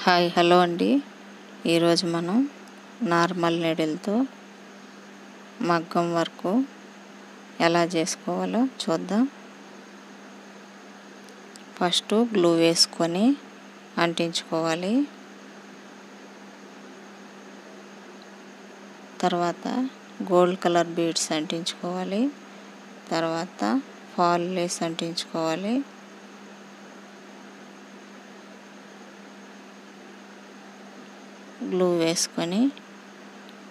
Hi hello అండి. ఈరోజు మనం నార్మల్ నీడిల్తో మగ్గం వర్క్ ఎలా చేసుకోవాలో చూద్దాం. ఫస్ట్ గ్లూ వేసుకొని అంటించుకోవాలి. తర్వాత గోల్డ్ కలర్ బీడ్స్ అంటించుకోవాలి. తర్వాత ఫాల్ లేస్ అంటించుకోవాలి. గ్లూ వేసుకొని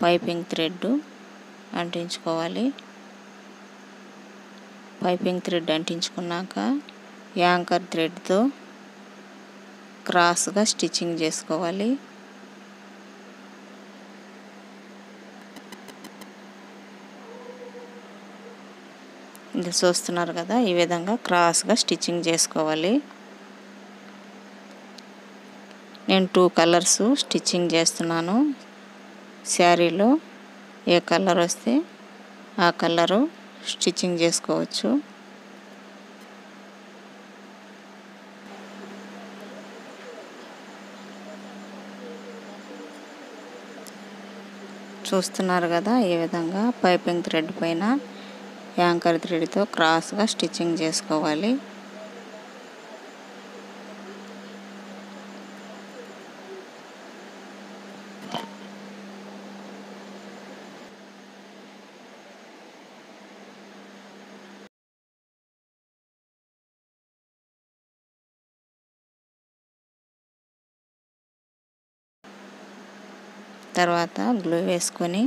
పైపింగ్ థ్రెడ్ అంటించుకోవాలి. పైపింగ్ థ్రెడ్ అంటించుకున్నాక యాంకర్ థ్రెడ్తో క్రాస్గా స్టిచ్చింగ్ చేసుకోవాలి. ఇది చూస్తున్నారు కదా, ఈ విధంగా క్రాస్గా స్టిచ్చింగ్ చేసుకోవాలి. నేను 2 కలర్స్ స్టిచ్చింగ్ చేస్తున్నాను. శారీలో ఏ కలర్ వస్తే ఆ కలరు స్టిచ్చింగ్ చేసుకోవచ్చు. చూస్తున్నారు కదా, ఈ విధంగా పైపింగ్ థ్రెడ్ పైన యాంకర్ థ్రెడ్తో క్రాస్గా స్టిచ్చింగ్ చేసుకోవాలి. తర్వాత గ్లూ వేసుకొని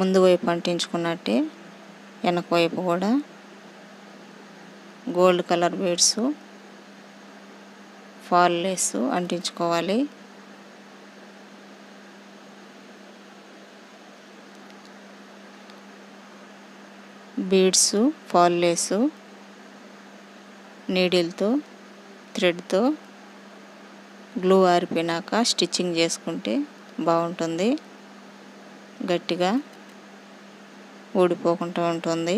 ముందు వైపు అంటించుకున్నట్టే వెనక వైపు కూడా gold colour beads fall lace అంటించుకోవాలి. బీడ్స్ ఫాల్ లేస్ నీడిల్తో థ్రెడ్తో గ్లూ ఆరిపోయినాక స్టిచ్చింగ్ చేసుకుంటే బాగుంటుంది. గట్టిగా ఊడిపోకుండా ఉంటుంది.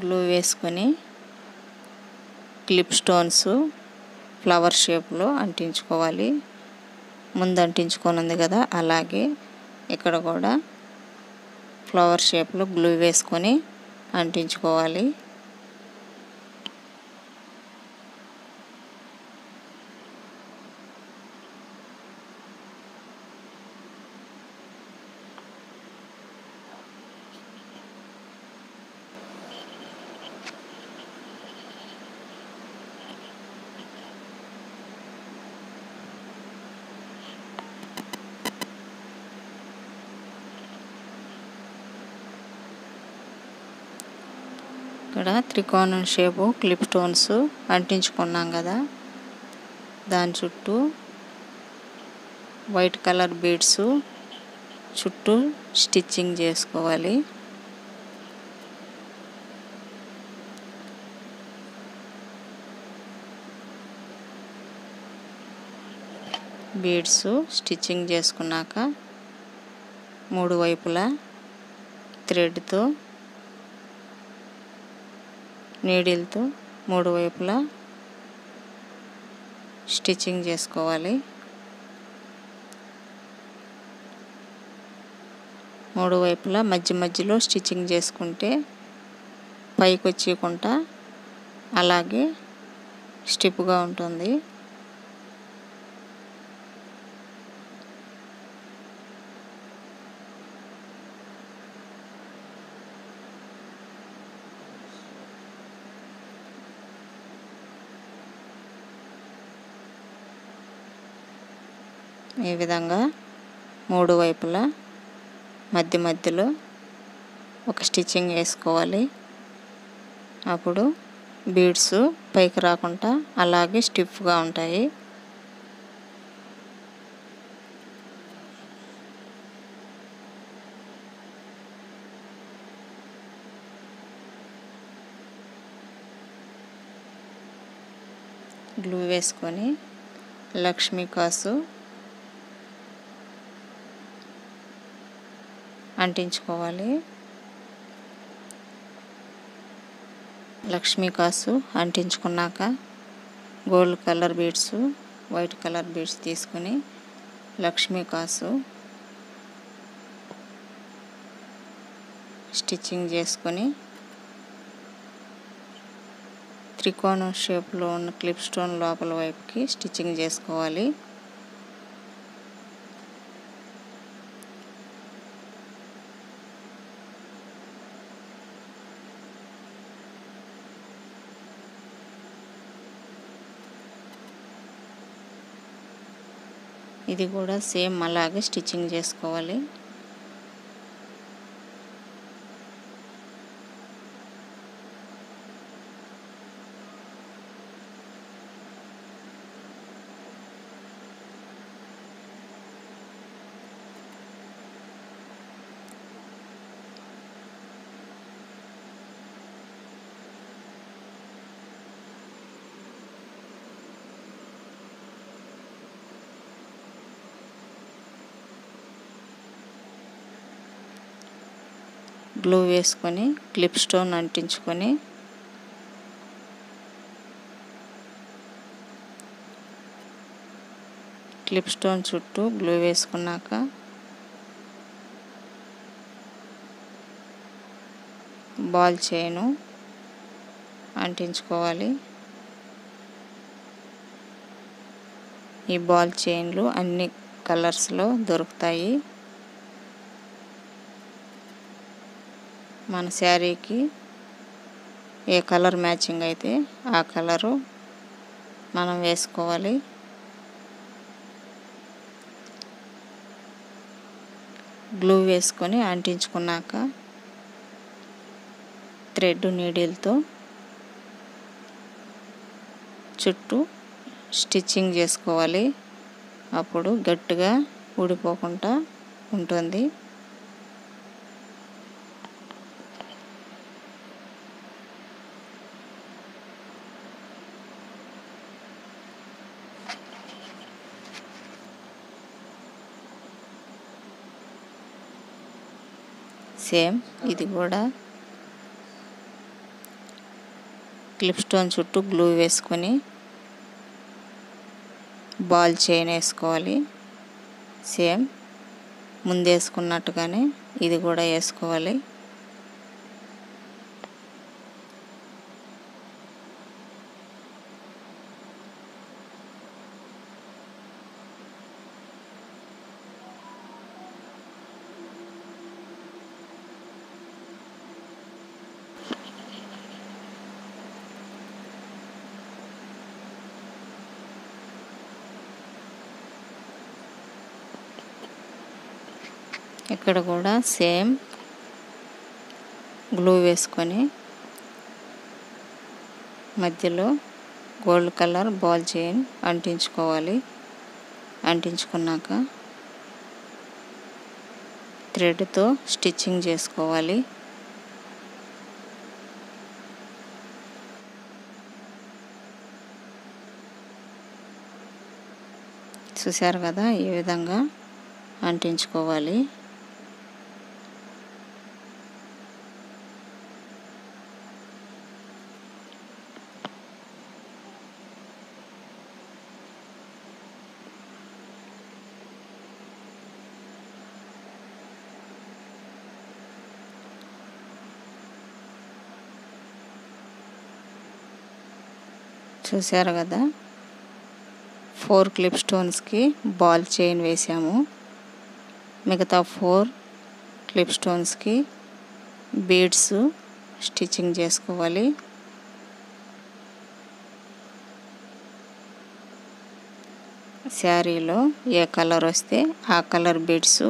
గ్లూ వేసుకొని క్లిప్ స్టోన్స్ ఫ్లవర్ షేప్లో అంటించుకోవాలి. ముందు అంటించుకొని ఉంది కదా, అలాగే ఇక్కడ కూడా ఫ్లవర్ షేప్లో గ్లూ వేసుకొని అంటించుకోవాలి. ఇక్కడ త్రికోణం షేపు క్లిప్ స్టోన్స్ అంటించుకున్నాం కదా, దాని చుట్టూ వైట్ కలర్ బీడ్స్ చుట్టూ స్టిచ్చింగ్ చేసుకోవాలి. బీడ్స్ స్టిచ్చింగ్ చేసుకున్నాక 3 వైపులా థ్రెడ్తో నీడిల్తో 3 వైపులా స్టిచ్చింగ్ చేసుకోవాలి. 3 వైపులా మధ్యలో స్టిచ్చింగ్ చేసుకుంటే పైకి వచ్చేయకుండా అలాగే స్టిప్గా ఉంటుంది. ఈ విధంగా 3 వైపులా మధ్యలో ఒక స్టిచ్చింగ్ వేసుకోవాలి. అప్పుడు బీడ్స్ పైకి రాకుండా అలాగే స్టిఫ్గా ఉంటాయి. గ్లూ వేసుకొని లక్ష్మీ కాసు అంటించుకోవాలి. లక్ష్మీ కాసు అంటించుకున్నాక gold colour beads, white colour beads తీసుకొని లక్ష్మీ కాసు స్టిచ్చింగ్ చేసుకొని త్రికోణం షేప్లో ఉన్న క్లిప్ స్టోన్ లోపల వైపుకి స్టిచ్చింగ్ చేసుకోవాలి. ఇది కూడా సేమ్ అలాగే స్టిచ్చింగ్ చేసుకోవాలి. గ్లూ వేసుకొని క్లిప్ స్టోన్ అంటించుకొని క్లిప్ స్టోన్ చుట్టూ గ్లూ వేసుకున్నాక బాల్ చైను అంటించుకోవాలి. ఈ బాల్ చైన్లు అన్ని కలర్స్లో దొరుకుతాయి. మన శారీకి ఏ కలర్ మ్యాచింగ్ అయితే ఆ కలరు మనం వేసుకోవాలి. గ్లూ వేసుకొని అంటించుకున్నాక థ్రెడ్ నీడిల్తో చుట్టూ స్టిచ్చింగ్ చేసుకోవాలి. అప్పుడు గట్టిగా ఊడిపోకుండా ఉంటుంది. సేమ్ ఇది కూడా క్లిప్ స్టోన్ చుట్టూ గ్లూ వేసుకొని బాల్ చైన్ వేసుకోవాలి. సేమ్ ముందు వేసుకున్నట్టుగానే ఇది కూడా వేసుకోవాలి. ఇక్కడ కూడా సేమ్ గ్లూ వేసుకొని మధ్యలో గోల్డ్ కలర్ బాల్ చైన్ అంటించుకోవాలి. అంటించుకున్నాక థ్రెడ్తో స్టిచ్చింగ్ చేసుకోవాలి. చూశారు కదా, ఈ విధంగా అంటించుకోవాలి. చూశారు కదా, 4 క్లిప్ స్టోన్స్కి బాల్ చైన్ వేసాము. మిగతా 4 క్లిప్ స్టోన్స్కి బీడ్స్ స్టిచ్చింగ్ చేసుకోవాలి. శారీలో ఏ కలర్ వస్తే ఆ కలర్ బీడ్స్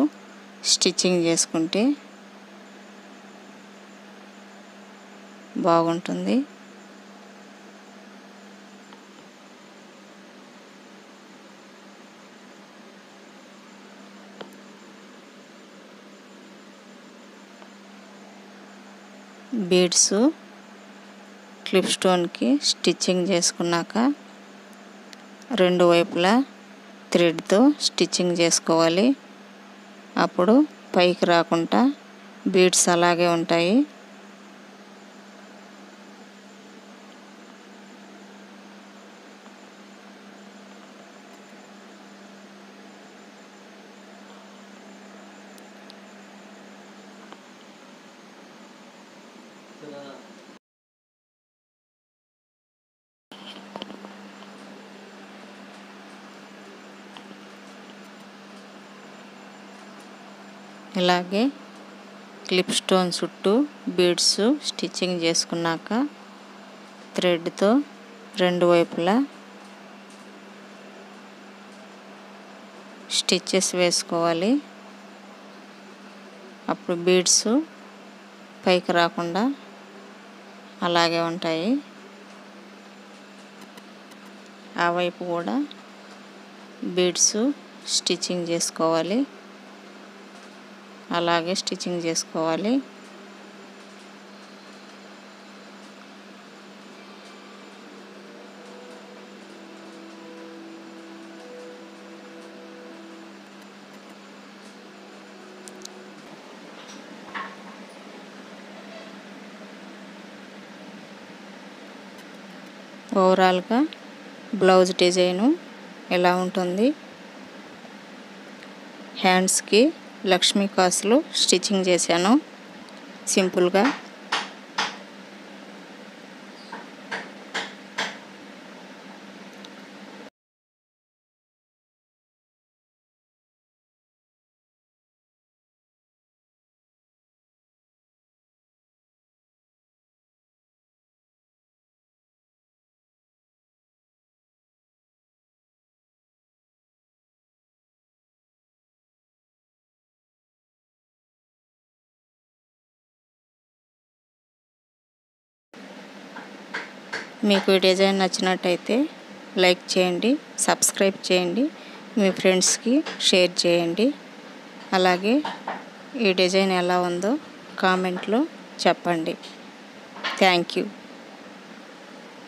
స్టిచ్చింగ్ చేసుకుంటే బాగుంటుంది. బీడ్స్ క్లిప్ స్టోన్కి స్టిచ్చింగ్ చేసుకున్నాక రెండు వైపులా థ్రెడ్తో స్టిచ్చింగ్ చేసుకోవాలి. అప్పుడు పైకి రాకుండా బీడ్స్ అలాగే ఉంటాయి. ఇలాగే క్లిప్ స్టోన్ చుట్టూ బీడ్స్ స్టిచ్చింగ్ చేసుకున్నాక థ్రెడ్తో రెండు వైపులా స్టిచ్చెస్ వేసుకోవాలి. అప్పుడు బీడ్స్ పైకి రాకుండా అలాగే ఉంటాయి. ఆ వైపు కూడా బీడ్స్ స్టిచ్చింగ్ చేసుకోవాలి. అలాగే స్టిచ్చింగ్ చేసుకోవాలి. ఓవరాల్గా బ్లౌజ్ డిజైను ఎలా ఉంటుంది. హ్యాండ్స్కి లక్ష్మీ కాసులు స్టిచ్చింగ్ చేశాను సింపుల్గా. మీకు ఈ డిజైన్ నచ్చినట్టయితే లైక్ చేయండి, సబ్స్క్రైబ్ చేయండి, మీ ఫ్రెండ్స్కి షేర్ చేయండి. అలాగే ఈ డిజైన్ ఎలా ఉందో కామెంట్లో చెప్పండి. Thank you.